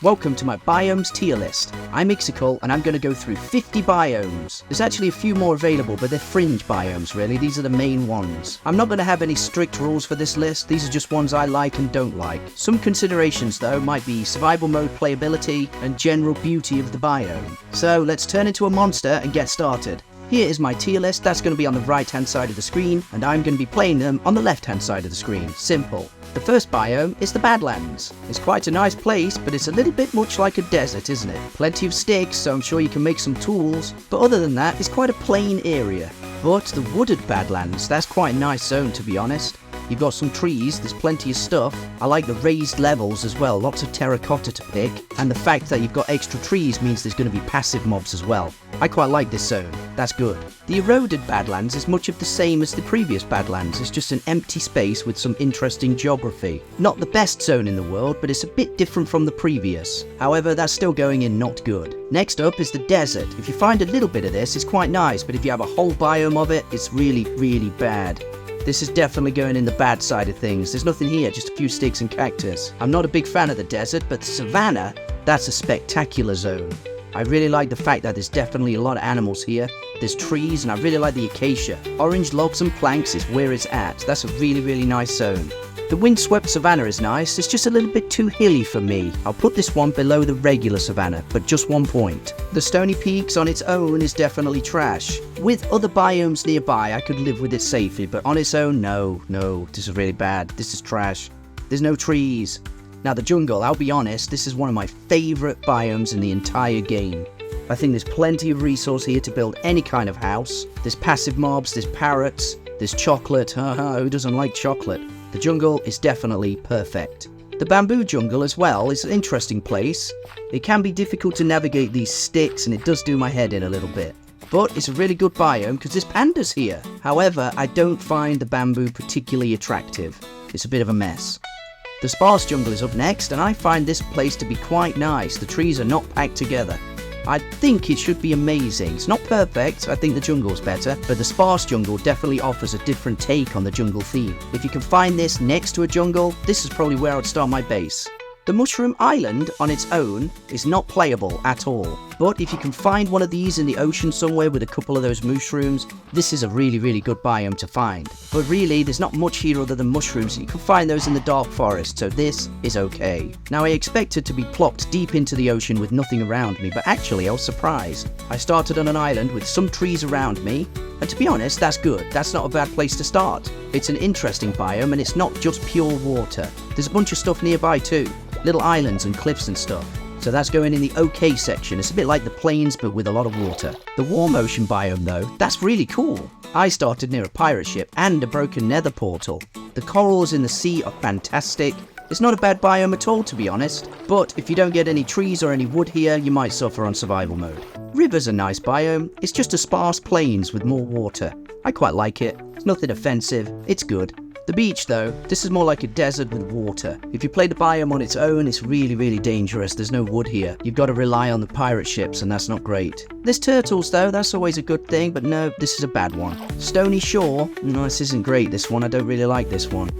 Welcome to my biomes tier list. I'm Ixical and I'm going to go through 50 biomes. There's actually a few more available, but they're fringe biomes really. These are the main ones. I'm not going to have any strict rules for this list. These are just ones I like and don't like. Some considerations though might be survival mode playability and general beauty of the biome. So let's turn into a monster and get started. Here is my tier list. That's going to be on the right hand side of the screen, and I'm going to be playing them on the left hand side of the screen. Simple. The first biome is the Badlands. It's quite a nice place, but it's a little bit much like a desert, isn't it? Plenty of sticks, so I'm sure you can make some tools, but other than that, it's quite a plain area. But the wooded Badlands, that's quite a nice zone to be honest. You've got some trees, there's plenty of stuff. I like the raised levels as well, lots of terracotta to pick, and the fact that you've got extra trees means there's going to be passive mobs as well. I quite like this zone, that's good. The eroded Badlands is much of the same as the previous Badlands, it's just an empty space with some interesting geography. Not the best zone in the world, but it's a bit different from the previous. However, that's still going in not good. Next up is the desert. If you find a little bit of this, it's quite nice, but if you have a whole biome of it, it's really, really bad. This is definitely going in the bad side of things. There's nothing here, just a few sticks and cactus. I'm not a big fan of the desert, but the savanna, that's a spectacular zone. I really like the fact that there's definitely a lot of animals here. There's trees, and I really like the acacia. Orange logs and planks is where it's at. That's a really, really nice zone. The windswept savanna is nice, it's just a little bit too hilly for me. I'll put this one below the regular savanna, but just 1 point. The Stony Peaks on its own is definitely trash. With other biomes nearby, I could live with it safely, but on its own, no, this is really bad. This is trash. There's no trees. Now the jungle, I'll be honest, this is one of my favourite biomes in the entire game. I think there's plenty of resource here to build any kind of house. There's passive mobs, there's parrots, there's chocolate. Who doesn't like chocolate? The jungle is definitely perfect. The bamboo jungle as well is an interesting place. It can be difficult to navigate these sticks and it does do my head in a little bit. But it's a really good biome because there's pandas here. However, I don't find the bamboo particularly attractive. It's a bit of a mess. The sparse jungle is up next and I find this place to be quite nice. The trees are not packed together. I think it should be amazing. It's not perfect, I think the jungle's better, but the sparse jungle definitely offers a different take on the jungle theme. If you can find this next to a jungle, this is probably where I'd start my base. The Mushroom Island on its own is not playable at all, but if you can find one of these in the ocean somewhere with a couple of those mushrooms, this is a really, really good biome to find. But really, there's not much here other than mushrooms, and you can find those in the dark forest, so this is okay. Now I expected to be plopped deep into the ocean with nothing around me, but actually I was surprised. I started on an island with some trees around me, and to be honest, that's good. That's not a bad place to start. It's an interesting biome, and it's not just pure water. There's a bunch of stuff nearby too. Little islands and cliffs and stuff. So that's going in the okay section. It's a bit like the plains but with a lot of water. The warm ocean biome though, that's really cool. I started near a pirate ship and a broken nether portal. The corals in the sea are fantastic. It's not a bad biome at all to be honest, but if you don't get any trees or any wood here, you might suffer on survival mode. River's a nice biome. It's just a sparse plains with more water. I quite like it. It's nothing offensive. It's good. The beach though, this is more like a desert with water. If you play the biome on its own, it's really, really dangerous. There's no wood here. You've got to rely on the pirate ships and that's not great. There's turtles though, that's always a good thing, but no, this is a bad one. Stony Shore, no, this isn't great, this one. I don't really like this one.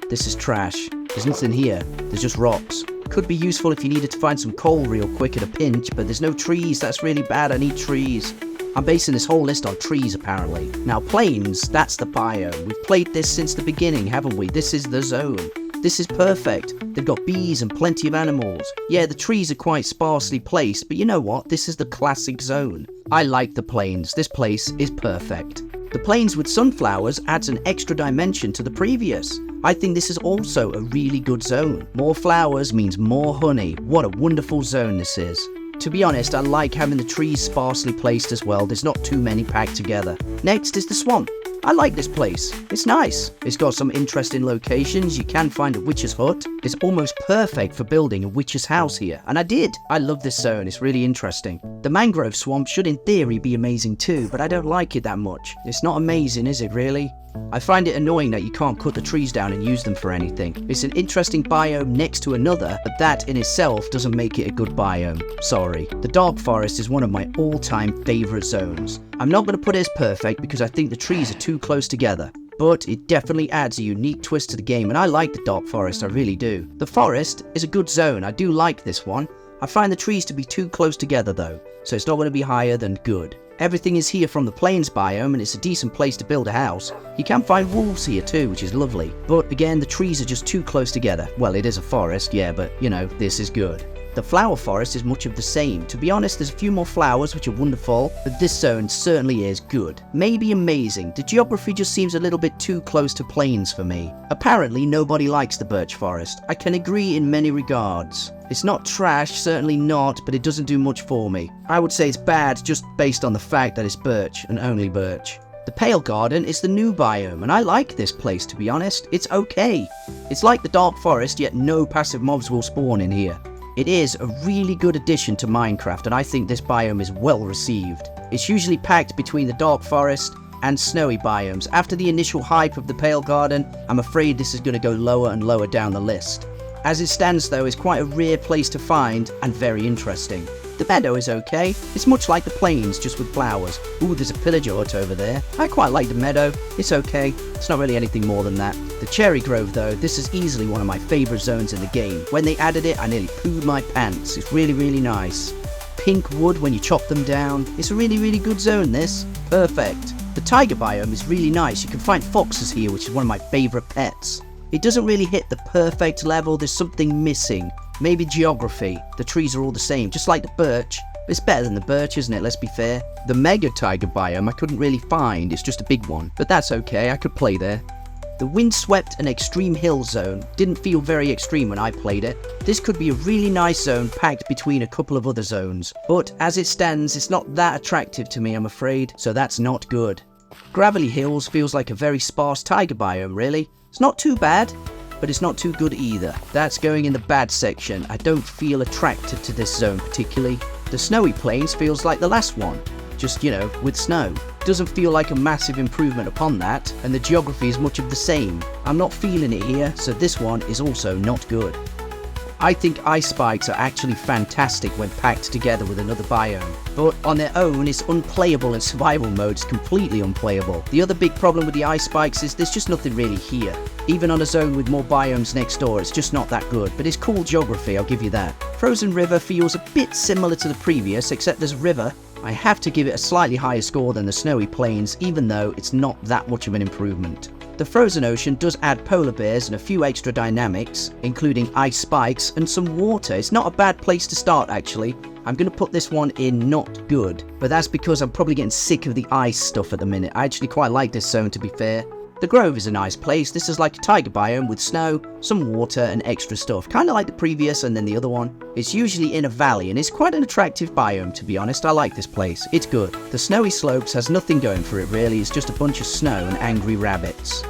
This is trash. There's nothing here. There's just rocks. Could be useful if you needed to find some coal real quick at a pinch, but there's no trees. That's really bad. I need trees. I'm basing this whole list on trees apparently. Now plains, that's the biome. We've played this since the beginning, haven't we? This is the zone. This is perfect. They've got bees and plenty of animals. Yeah, the trees are quite sparsely placed, but you know what? This is the classic zone. I like the plains. This place is perfect. The plains with sunflowers adds an extra dimension to the previous. I think this is also a really good zone. More flowers means more honey. What a wonderful zone this is. To be honest, I like having the trees sparsely placed as well. There's not too many packed together. Next is the swamp. I like this place. It's nice. It's got some interesting locations. You can find a witch's hut. It's almost perfect for building a witch's house here. And I did. I love this zone. It's really interesting. The mangrove swamp should in theory be amazing too, but I don't like it that much. It's not amazing, is it really? I find it annoying that you can't cut the trees down and use them for anything. It's an interesting biome next to another, but that in itself doesn't make it a good biome. Sorry. The dark forest is one of my all-time favourite zones. I'm not going to put it as perfect because I think the trees are too close together, but it definitely adds a unique twist to the game and I like the dark forest, I really do. The forest is a good zone, I do like this one. I find the trees to be too close together though, so it's not going to be higher than good. Everything is here from the plains biome and it's a decent place to build a house. You can find wolves here too, which is lovely. But again, the trees are just too close together. Well, it is a forest, yeah, but you know, this is good. The flower forest is much of the same. To be honest, there's a few more flowers which are wonderful, but this zone certainly is good. Maybe amazing. The geography just seems a little bit too close to plains for me. Apparently, nobody likes the birch forest. I can agree in many regards. It's not trash, certainly not, but it doesn't do much for me. I would say it's bad just based on the fact that it's birch and only birch. The Pale Garden is the new biome, and I like this place to be honest. It's okay. It's like the Dark Forest, yet no passive mobs will spawn in here. It is a really good addition to Minecraft, and I think this biome is well received. It's usually packed between the Dark Forest and Snowy biomes. After the initial hype of the Pale Garden, I'm afraid this is going to go lower and lower down the list. As it stands though, it's quite a rare place to find and very interesting. The meadow is okay. It's much like the plains, just with flowers. Ooh, there's a pillager hut over there. I quite like the meadow. It's okay. It's not really anything more than that. The cherry grove though, this is easily one of my favourite zones in the game. When they added it, I nearly pooed my pants. It's really, really nice. Pink wood when you chop them down. It's a really, really good zone, this. Perfect. The tiger biome is really nice. You can find foxes here, which is one of my favourite pets. It doesn't really hit the perfect level. There's something missing. Maybe geography. The trees are all the same, just like the birch. It's better than the birch, isn't it? Let's be fair. The mega tiger biome I couldn't really find. It's just a big one. But that's okay. I could play there. The windswept and extreme hill zone didn't feel very extreme when I played it. This could be a really nice zone packed between a couple of other zones. But as it stands, it's not that attractive to me, I'm afraid. So that's not good. Gravelly Hills feels like a very sparse tiger biome, really. It's not too bad, but it's not too good either. That's going in the bad section. I don't feel attracted to this zone particularly. The Snowy Plains feels like the last one, just, you know, with snow. Doesn't feel like a massive improvement upon that, and the geography is much of the same. I'm not feeling it here, so this one is also not good. I think ice spikes are actually fantastic when packed together with another biome, but on their own it's unplayable in survival mode. It's completely unplayable. The other big problem with the ice spikes is there's just nothing really here. Even on a zone with more biomes next door, it's just not that good, but it's cool geography, I'll give you that. Frozen River feels a bit similar to the previous, except there's a river. I have to give it a slightly higher score than the Snowy Plains, even though it's not that much of an improvement. The Frozen Ocean does add polar bears and a few extra dynamics, including ice spikes and some water. It's not a bad place to start actually. I'm going to put this one in not good, but that's because I'm probably getting sick of the ice stuff at the minute. I actually quite like this zone, to be fair. The Grove is a nice place. This is like a tiger biome with snow, some water and extra stuff, kind of like the previous and then the other one. It's usually in a valley and it's quite an attractive biome, to be honest. I like this place. It's good. The Snowy Slopes has nothing going for it really. It's just a bunch of snow and angry rabbits.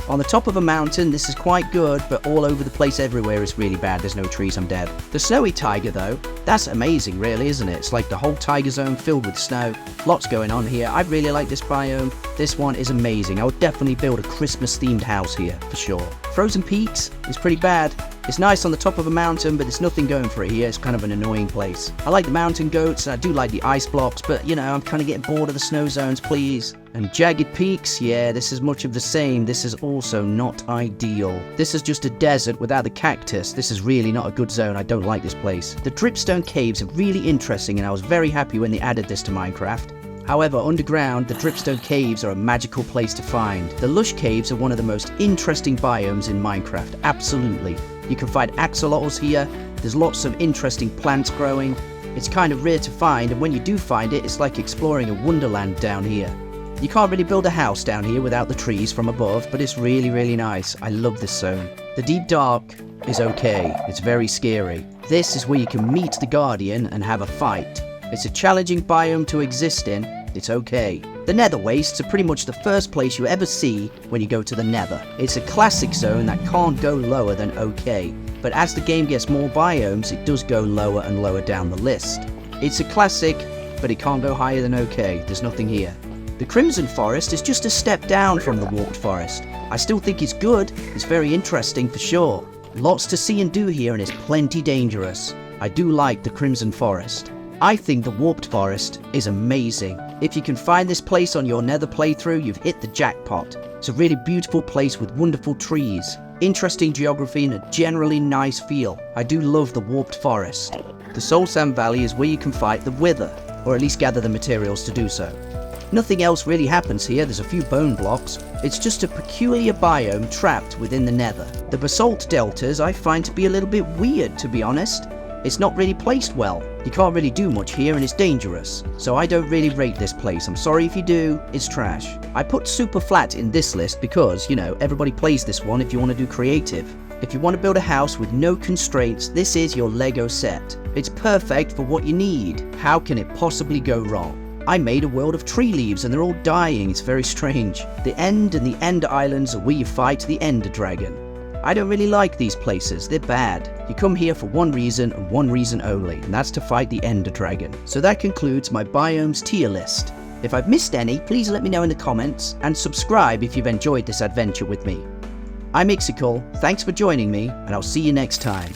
On the top of a mountain, this is quite good, but all over the place everywhere is really bad. There's no trees, I'm dead. The Snowy Tiger though, that's amazing really, isn't it? It's like the whole tiger zone filled with snow. Lots going on here. I really like this biome. This one is amazing. I would definitely build a Christmas themed house here, for sure. Frozen Peaks is pretty bad. It's nice on the top of a mountain, but there's nothing going for it here. It's kind of an annoying place. I like the mountain goats, and I do like the ice blocks, but you know, I'm kind of getting bored of the snow zones, please. And Jagged Peaks, yeah, this is much of the same. This is also not ideal. This is just a desert without the cactus. This is really not a good zone. I don't like this place. The Dripstone Caves are really interesting, and I was very happy when they added this to Minecraft. However, underground, the Dripstone Caves are a magical place to find. The Lush Caves are one of the most interesting biomes in Minecraft, absolutely. You can find axolotls here, there's lots of interesting plants growing. It's kind of rare to find, and when you do find it, it's like exploring a wonderland down here. You can't really build a house down here without the trees from above, but it's really, really nice. I love this zone. The Deep Dark is okay, it's very scary. This is where you can meet the Guardian and have a fight. It's a challenging biome to exist in, it's okay. The Nether Wastes are pretty much the first place you ever see when you go to the Nether. It's a classic zone that can't go lower than okay, but as the game gets more biomes, it does go lower and lower down the list. It's a classic, but it can't go higher than okay, there's nothing here. The Crimson Forest is just a step down from the Warped Forest. I still think it's good, it's very interesting for sure. Lots to see and do here and it's plenty dangerous. I do like the Crimson Forest. I think the Warped Forest is amazing. If you can find this place on your Nether playthrough, you've hit the jackpot. It's a really beautiful place with wonderful trees, interesting geography and a generally nice feel. I do love the Warped Forest. The Soul Sand Valley is where you can fight the Wither, or at least gather the materials to do so. Nothing else really happens here, there's a few bone blocks. It's just a peculiar biome trapped within the Nether. The basalt deltas I find to be a little bit weird, to be honest. It's not really placed well. You can't really do much here and it's dangerous. So I don't really rate this place. I'm sorry if you do, it's trash. I put super flat in this list because, you know, everybody plays this one if you want to do creative. If you want to build a house with no constraints, this is your Lego set. It's perfect for what you need. How can it possibly go wrong? I made a world of tree leaves and they're all dying, it's very strange. The End and the End Islands are where you fight the Ender Dragon. I don't really like these places, they're bad. You come here for one reason and one reason only, and that's to fight the Ender Dragon. So that concludes my biomes tier list. If I've missed any, please let me know in the comments, and subscribe if you've enjoyed this adventure with me. I'm Ixical, thanks for joining me, and I'll see you next time.